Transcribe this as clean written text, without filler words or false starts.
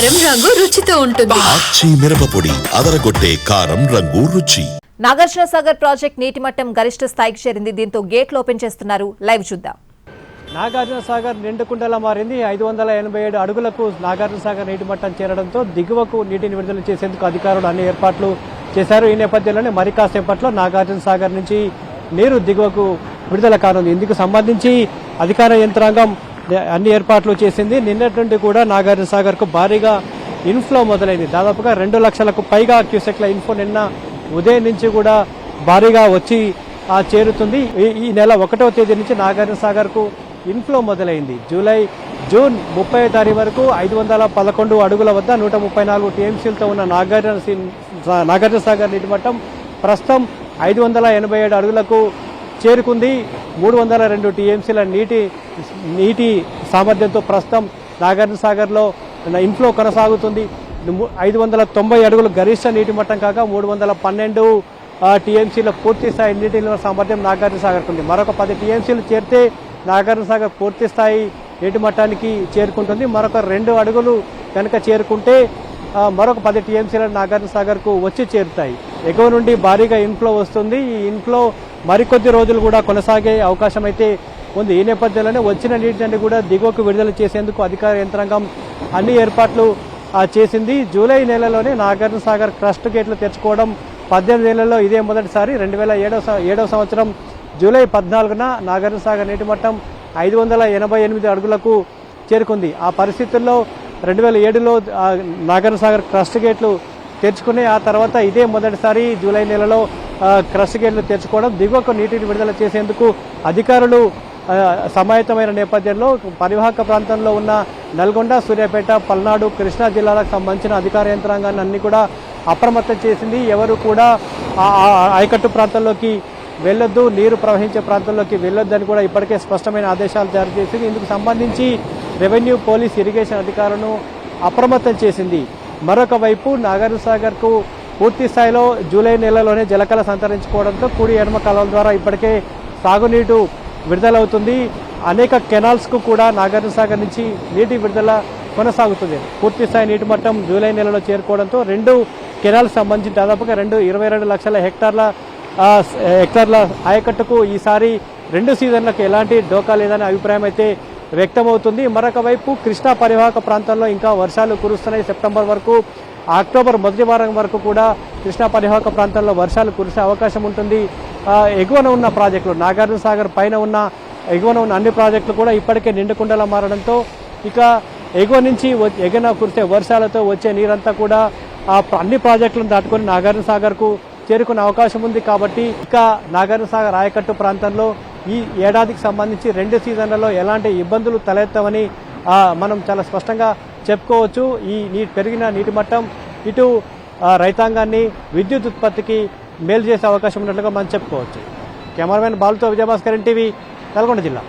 కారం రంగు రుచితో ఉంటుంది. ఆచి మిరపపొడి అదరగొట్టే కారం రంగు రుచి. నాగార్జున సాగర్ ప్రాజెక్ట్ నీటి మట్టం గరిష్ట స్థాయికి చేరింది. దీంతో గేట్లు ఓపెన్ చేస్తున్నారు. లైవ్ చూద్దాం. నాగార్జున సాగర్ నిండుకుండలా మారింది. 587 అడుగులకు నాగార్జున సాగర్ నీటి మట్టం చేరడంతో దిగువకు నీటిని విడుదల చేసేందుకు అధికారులు అన్ని ఏర్పాట్లు చేశారు. ఈ నేపథ్యంలోనే మరి కాసేపట్లో నాగార్జున సాగర్ నుంచి నీరు దిగువకు విడుదల కానుంది. ఇందుకు సంబంధించి అధికార యంత్రాంగం అన్ని ఏర్పాట్లు చేసింది. నిన్నటి నుండి కూడా నాగార్జున సాగర్కు భారీగా ఇన్ఫ్లో మొదలైంది. దాదాపుగా 2 లక్షలకు పైగా క్యూసెక్ల ఇన్ఫ్లో నిన్న ఉదయం నుంచి కూడా భారీగా వచ్చి చేరుతుంది. ఈ నెల 1వ తేదీ నుంచి నాగార్జున సాగర్కు ఇన్ఫ్లో మొదలైంది. జూన్ 30వ తారీఖు వరకు 511 అడుగుల వద్ద 134 టీఎంసీలతో ఉన్న నాగార్జున సాగర్ నీటి మట్టం ప్రస్తుతం 587 అడుగులకు చేరుకుంది. 302 టీఎంసీల నీటి సామర్థ్యంతో ప్రస్తుతం నాగార్జున సాగర్లో ఇన్ఫ్లో కొనసాగుతుంది. 590 అడుగులు గరిష్ట నీటి మట్టం కాగా 312 టీఎంసీల పూర్తి స్థాయి నీటి నిల్వ సామర్థ్యం నాగార్జున సాగర్కు ఉంది. మరొక 10 టీఎంసీలు చేరితే నాగార్జున సాగర్ పూర్తి స్థాయి నీటి మట్టానికి చేరుకుంటుంది. మరొక 2 అడుగులు కనుక చేరుకుంటే మరొక 10 టీఎంసీల నాగార్జున సాగర్కు వచ్చి చేరుతాయి. ఎగువ నుండి భారీగా ఇన్ఫ్లో వస్తుంది. ఈ ఇన్ఫ్లో మరికొద్ది రోజులు కూడా కొనసాగే అవకాశం అయితే ఉంది. ఈ నేపథ్యంలోనే వచ్చిన నీటిని కూడా దిగువకు విడుదల చేసేందుకు అధికార యంత్రాంగం అన్ని ఏర్పాట్లు చేసింది. జూలై నెలలోనే నాగార్జున సాగర్ క్రస్ట్ గేట్లు తెరుచుకోవడం 18 ఏళ్లలో ఇదే మొదటిసారి. 2007వ సంవత్సరం జూలై 14న నాగార్జున సాగర్ నీటి మట్టం 588 అడుగులకు చేరుకుంది. ఆ పరిస్థితుల్లో 2007లో నాగార్జున సాగర్ క్రస్ట్ గేట్లు తెరుచుకుని ఆ తర్వాత ఇదే మొదటిసారి జూలై నెలలో క్రస్ట్ గేట్లు తెరుచుకోవడం, దిగువకు నీటిని విడుదల చేసేందుకు అధికారులు సమాయత్తమైన నేపథ్యంలో పరివాహక ప్రాంతంలో ఉన్న నల్గొండ, సూర్యాపేట, పల్నాడు, కృష్ణా జిల్లాలకు సంబంధించిన అధికార యంత్రాంగాన్ని అన్ని కూడా అప్రమత్తం చేసింది. ఎవరు కూడా ఆయకట్టు ప్రాంతంలోకి వెళ్ళొద్దు, నీరు ప్రవహించే ప్రాంతంలోకి వెళ్ళొద్దని కూడా ఇప్పటికే స్పష్టమైన ఆదేశాలు జారీ చేసింది. ఇందుకు సంబంధించి రెవెన్యూ, పోలీస్, ఇరిగేషన్ అధికారులను అప్రమత్తం చేసింది. మరొక వైపు నాగార్జున సాగర్కు పూర్తి స్థాయిలో జూలై నెలలోనే జలకళ సంతరించుకోవడంతో కుడి ఎడమ కాలువల ద్వారా ఇప్పటికే సాగునీరు విడుదలవుతుంది. అనేక కెనాల్స్కు కూడా నాగార్జున సాగర్ నుంచి నీటి విడుదల కొనసాగుతుంది. పూర్తి స్థాయి నీటి మట్టం జూలై నెలలో చేరుకోవడంతో 2 కెనాల్స్ సంబంధించి దాదాపుగా 22 లక్షల హెక్టార్ల ఆయకట్టుకు ఈసారి 2 సీజన్లకు ఎలాంటి డోకా లేదనే అభిప్రాయం అయితే వ్యక్తమవుతుంది. మరొక వైపు కృష్ణా పరివాహక ప్రాంతంలో ఇంకా వర్షాలు కురుస్తున్నాయి. సెప్టెంబర్ వరకు, అక్టోబర్ మొదటి వారం వరకు కూడా కృష్ణా పరివాహక ప్రాంతంలో వర్షాలు కురిసే అవకాశం ఉంటుంది. ఎగువన ఉన్న ప్రాజెక్టులు, నాగార్జున సాగర్ పైన ఉన్న ఎగువన ఉన్న అన్ని ప్రాజెక్టులు కూడా ఇప్పటికే నిండుకుండలా మారడంతో ఇక ఎగువ నుంచి ఎగువన కురిసే వర్షాలతో వచ్చే నీరంతా కూడా అన్ని ప్రాజెక్టులను దాటుకొని నాగార్జున సాగర్కు చేరుకునే అవకాశం ఉంది. కాబట్టి ఇక నాగార్జున సాగర్ ఆయకట్టు ప్రాంతంలో ఈ ఏడాదికి సంబంధించి 2 సీజన్లలో ఎలాంటి ఇబ్బందులు తలెత్తవని మనం చాలా స్పష్టంగా చెప్పుకోవచ్చు. ఈ పెరిగిన నీటి మట్టం ఇటు రైతాంగాన్ని, విద్యుత్ ఉత్పత్తికి మేలు చేసే అవకాశం ఉన్నట్లుగా మనం చెప్పుకోవచ్చు. కెమెరామెన్ బాలుతో విజయభాస్కర్, NTV, నల్గొండ జిల్లా.